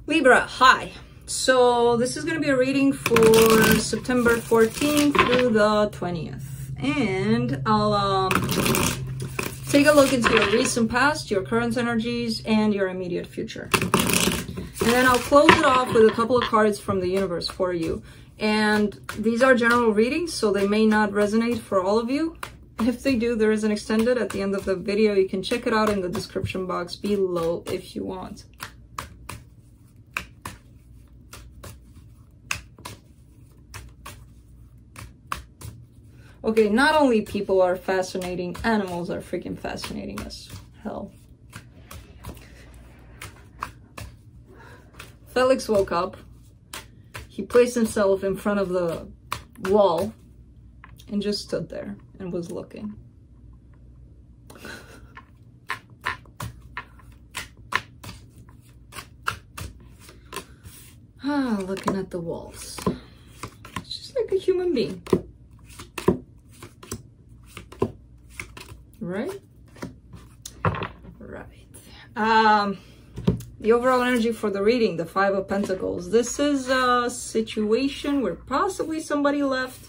Libra, hi. So this is going to be a reading for September 14th through the 20th. And I'll take a look into your recent past, your current energies, and your immediate future. And then I'll close it off with a couple of cards from the universe for you. And these are general readings, so they may not resonate for all of you. If they do, there is an extended at the end of the video. You can check it out in the description box below if you want. Okay, not only people are fascinating, animals are freaking fascinating as hell. Felix woke up. He placed himself in front of the wall and just stood there and was looking. Looking at the walls. It's just like a human being. Right? Right. The overall energy for the reading, the Five of Pentacles. This is a situation where possibly somebody left.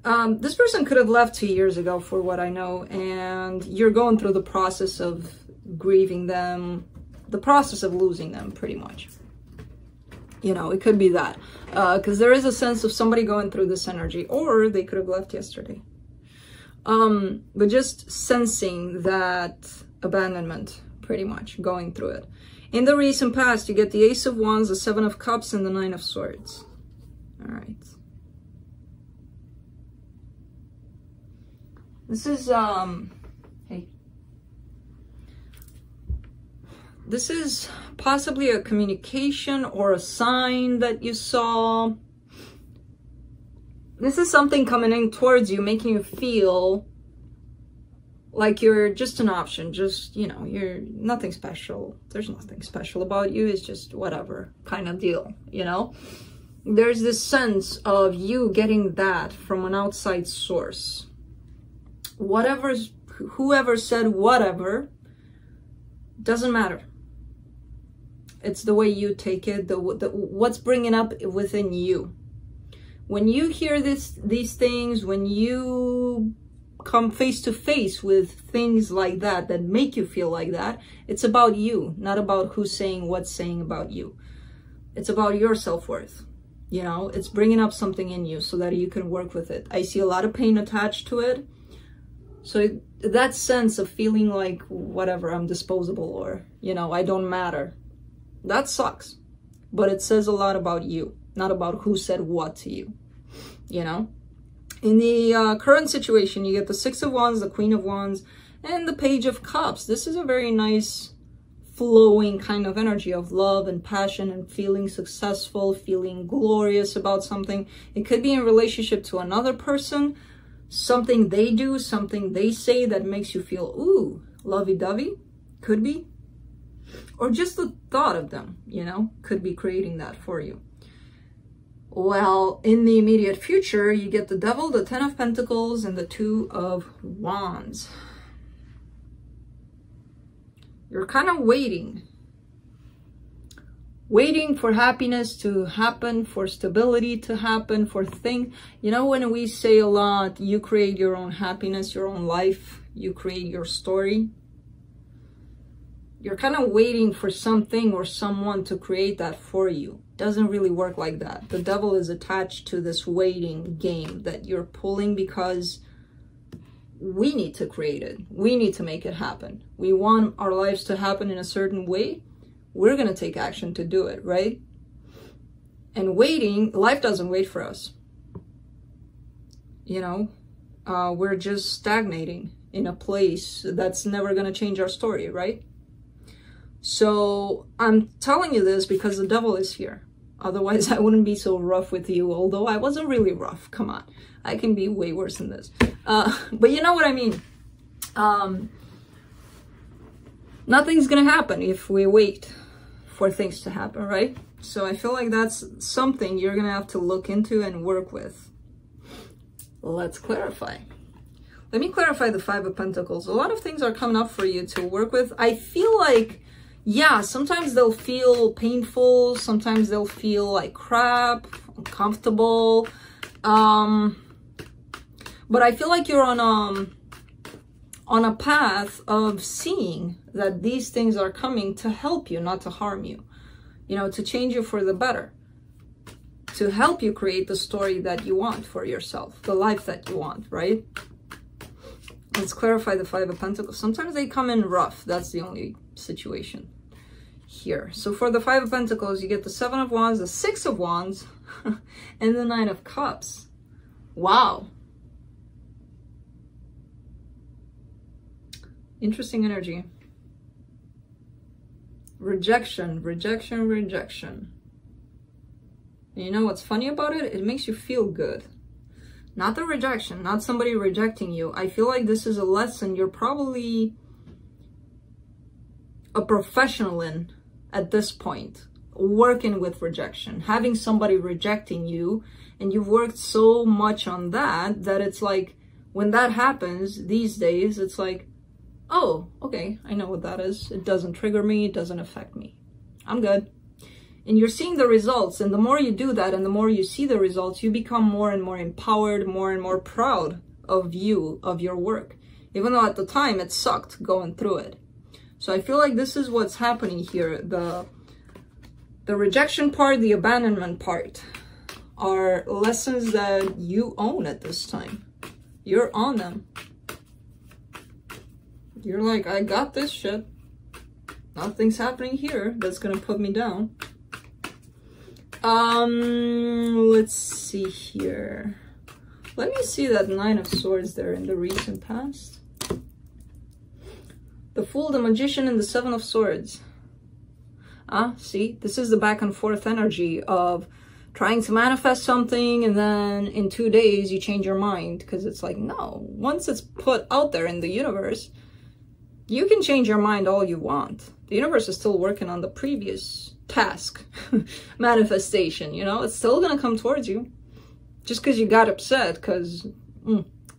This person could have left 2 years ago for what I know, and you're going through the process of grieving them, the process of losing them, pretty much. You know, it could be that. Because there is a sense of somebody going through this energy, or they could have left yesterday. But just sensing that abandonment, pretty much, going through it. In the recent past, you get the Ace of Wands, the Seven of Cups, and the Nine of Swords. All right. This is, hey. This is possibly a communication or a sign that you saw. This is something coming in towards you, making you feel like you're just an option. Just, you know, you're nothing special. There's nothing special about you. It's just whatever kind of deal, you know? There's this sense of you getting that from an outside source. Whoever said whatever, doesn't matter. It's the way you take it, what's bringing up within you. When you hear these things, when you come face to face with things like that, that make you feel like that, it's about you, not about who's saying what's saying about you. It's about your self-worth. You know, it's bringing up something in you so that you can work with it. I see a lot of pain attached to it. So that sense of feeling like, whatever, I'm disposable, or, you know, I don't matter. That sucks. But it says a lot about you, not about who said what to you. You know, in the current situation, you get the Six of Wands, the Queen of Wands, and the Page of Cups. This is a very nice flowing kind of energy of love and passion and feeling successful, feeling glorious about something. It could be in relationship to another person, something they do, something they say that makes you feel, ooh, lovey-dovey, could be. Or just the thought of them, you know, could be creating that for you. Well, in the immediate future, you get the Devil, the Ten of Pentacles, and the Two of Wands. You're kind of waiting for happiness to happen, for stability to happen, for things. You know, when we say a lot, you create your own happiness, your own life, you create your story. You're kind of waiting for something or someone to create that for you. Doesn't really work like that. The Devil is attached to this waiting game that you're pulling because we need to create it. We need to make it happen. We want our lives to happen in a certain way. We're going to take action to do it, right? And waiting, life doesn't wait for us. You know, we're just stagnating in a place that's never going to change our story, right? So I'm telling you this because the Devil is here. Otherwise, I wouldn't be so rough with you, although I wasn't really rough. Come on. I can be way worse than this. But you know what I mean. Nothing's going to happen if we wait for things to happen, right? So I feel like that's something you're going to have to look into and work with. Let's clarify. Let me clarify the Five of Pentacles. A lot of things are coming up for you to work with. I feel like yeah, sometimes they'll feel painful, sometimes they'll feel like crap, uncomfortable. But I feel like you're on a path of seeing that these things are coming to help you, not to harm you, you know, to change you for the better, to help you create the story that you want for yourself, the life that you want, right? Let's clarify the Five of Pentacles. Sometimes they come in rough. That's the only situation here. So for the Five of Pentacles, you get the Seven of Wands, the Six of Wands, and the Nine of Cups. Wow. Interesting energy. Rejection, rejection, rejection. And you know what's funny about it? It makes you feel good. Not the rejection, not somebody rejecting you. I feel like this is a lesson you're probably a professional in at this point, working with rejection, having somebody rejecting you, and you've worked so much on that, that it's like, when that happens these days, it's like, oh, okay, I know what that is. It doesn't trigger me, it doesn't affect me. I'm good. And you're seeing the results, and the more you do that and the more you see the results, you become more and more empowered, more and more proud of you, of your work, even though at the time it sucked going through it. So I feel like this is what's happening here. The rejection part, the abandonment part are lessons that you own at this time. You're on them. You're like, I got this shit. Nothing's happening here that's gonna put me down. Let's see here. Let me see that Nine of Swords there in the recent past. The Fool, the Magician, and the Seven of Swords. See, this is the back and forth energy of trying to manifest something, and then in 2 days you change your mind, because it's like, no, once it's put out there in the universe, you can change your mind all you want. The universe is still working on the previous task, manifestation, you know, it's still gonna come towards you. Just because you got upset because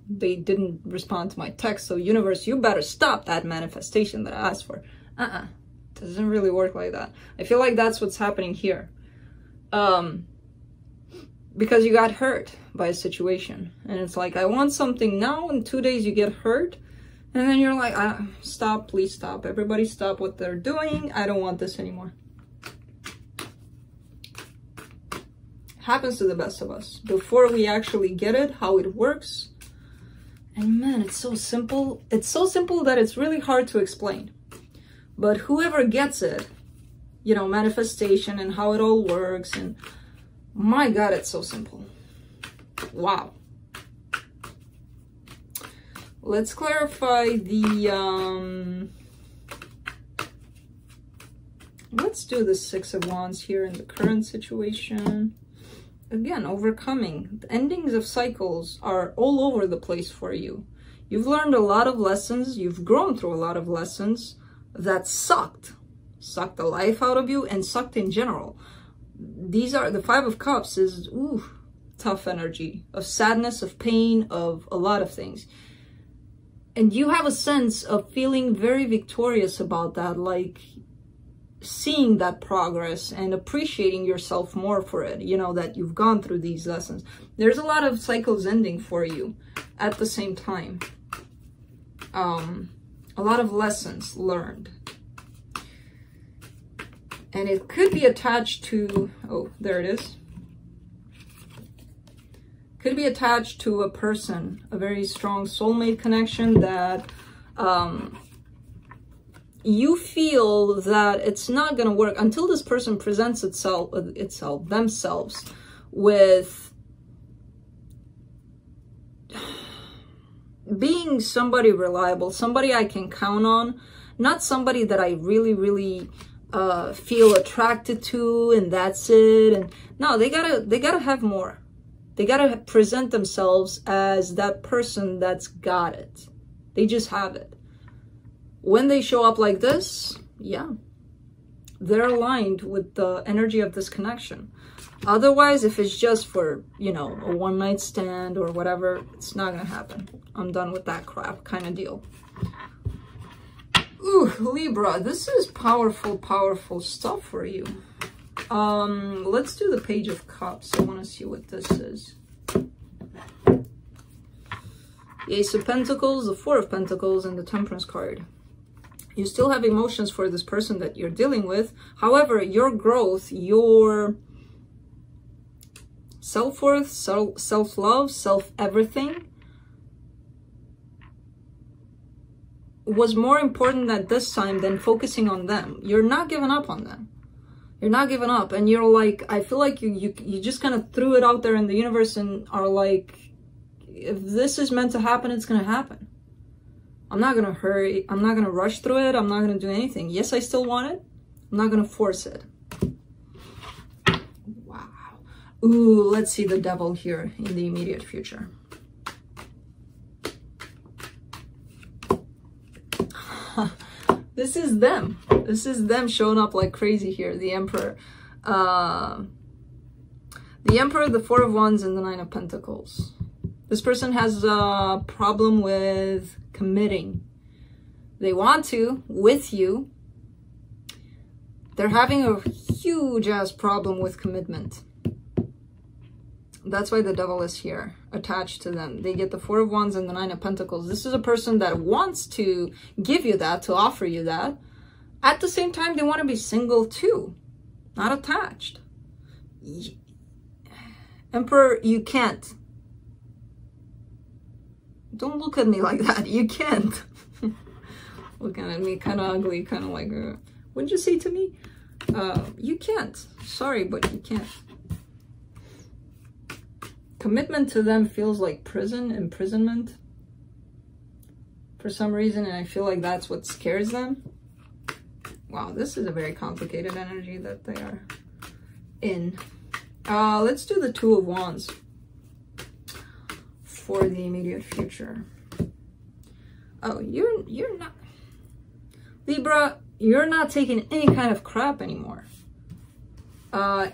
they didn't respond to my text, so universe, you better stop that manifestation that I asked for. Doesn't really work like that. I feel like that's what's happening here. Because you got hurt by a situation, and it's like, I want something now, in 2 days you get hurt, and then you're like, stop, please stop, everybody stop what they're doing, I don't want this anymore. Happens to the best of us. Before we actually get it, how it works, and man, it's so simple. It's so simple that it's really hard to explain. But whoever gets it, you know, manifestation and how it all works, and my God, it's so simple. Wow. Let's clarify the, let's do the Six of Wands here in the current situation. Again, overcoming. The endings of cycles are all over the place for you. You've learned a lot of lessons. You've grown through a lot of lessons that sucked the life out of you and sucked in general. These are, the Five of Cups is, tough energy of sadness, of pain, of a lot of things. And you have a sense of feeling very victorious about that, like seeing that progress and appreciating yourself more for it, you know, that you've gone through these lessons. There's a lot of cycles ending for you at the same time. A lot of lessons learned. And it could be attached to, oh, there it is. Could be attached to a person, a very strong soulmate connection that you feel that it's not going to work until this person presents themselves with being somebody reliable, somebody I can count on, not somebody that I really, really feel attracted to, and that's it. And no, they gotta have more. They gotta present themselves as that person that's got it. They just have it. When they show up like this, yeah, they're aligned with the energy of this connection. Otherwise, if it's just for, you know, a one-night stand or whatever, it's not gonna happen. I'm done with that crap kind of deal. Ooh, Libra, this is powerful, powerful stuff for you. Let's do the Page of Cups. I want to see what this is. The Ace of Pentacles, the Four of Pentacles, and the Temperance card. You still have emotions for this person that you're dealing with. However, your growth, your self-worth, self-love, self-everything was more important at this time than focusing on them. You're not giving up on them. You're not giving up. And you're like, I feel like you just kind of threw it out there in the universe and are like, if this is meant to happen, it's going to happen. I'm not going to hurry. I'm not going to rush through it. I'm not going to do anything. Yes, I still want it. I'm not going to force it. Wow. Ooh, let's see the Devil here in the immediate future. This is them. This is them showing up like crazy here. The Emperor. The Emperor, the Four of Wands, and the Nine of Pentacles. This person has a problem with committing. They want to, with you. They're having a huge ass problem with commitment. That's why the Devil is here, attached to them. They get the Four of Wands and the Nine of Pentacles. This is a person that wants to give you that, to offer you that. At the same time, they want to be single too, not attached. Emperor, you can't. Don't look at me like that. You can't. Looking at me kind of ugly, kind of like, what'd you say to me? You can't. Sorry, but you can't. Commitment to them feels like imprisonment. For some reason, and I feel like that's what scares them. Wow, this is a very complicated energy that they are in. Let's do the Two of Wands for the immediate future. Oh, you're not, Libra, you're not taking any kind of crap anymore.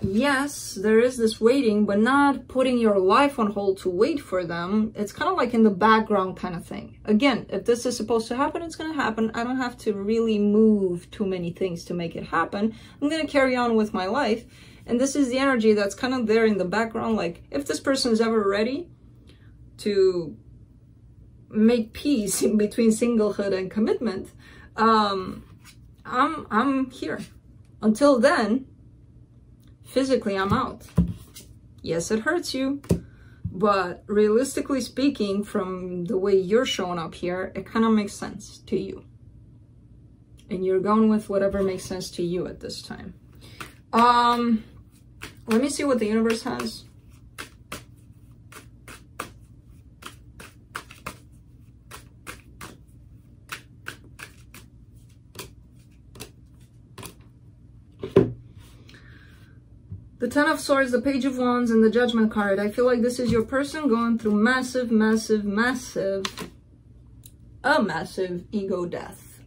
Yes, there is this waiting, but not putting your life on hold to wait for them. It's kind of like in the background kind of thing. Again, if this is supposed to happen, it's going to happen. I don't have to really move too many things to make it happen. I'm going to carry on with my life. And this is the energy that's kind of there in the background. Like, if this person is ever ready to make peace in between singlehood and commitment, I'm here. Until then, physically, I'm out. Yes, it hurts you, but realistically speaking, from the way you're showing up here, it kind of makes sense to you. And you're going with whatever makes sense to you at this time. Let me see what the universe has. The Ten of Swords, the Page of Wands, and the Judgment card. I feel like this is your person going through massive ego death.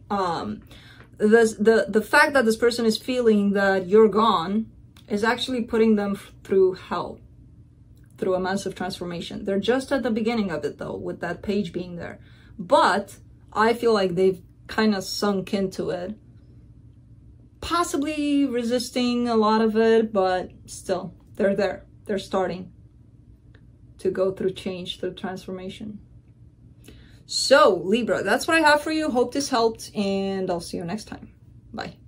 The fact that this person is feeling that you're gone is actually putting them through hell, through a massive transformation. They're just at the beginning of it though, with that page being there. But I feel like they've kind of sunk into it. Possibly resisting a lot of it, but still, they're there. They're starting to go through change, through transformation. So, Libra, that's what I have for you. Hope this helped, and I'll see you next time. Bye.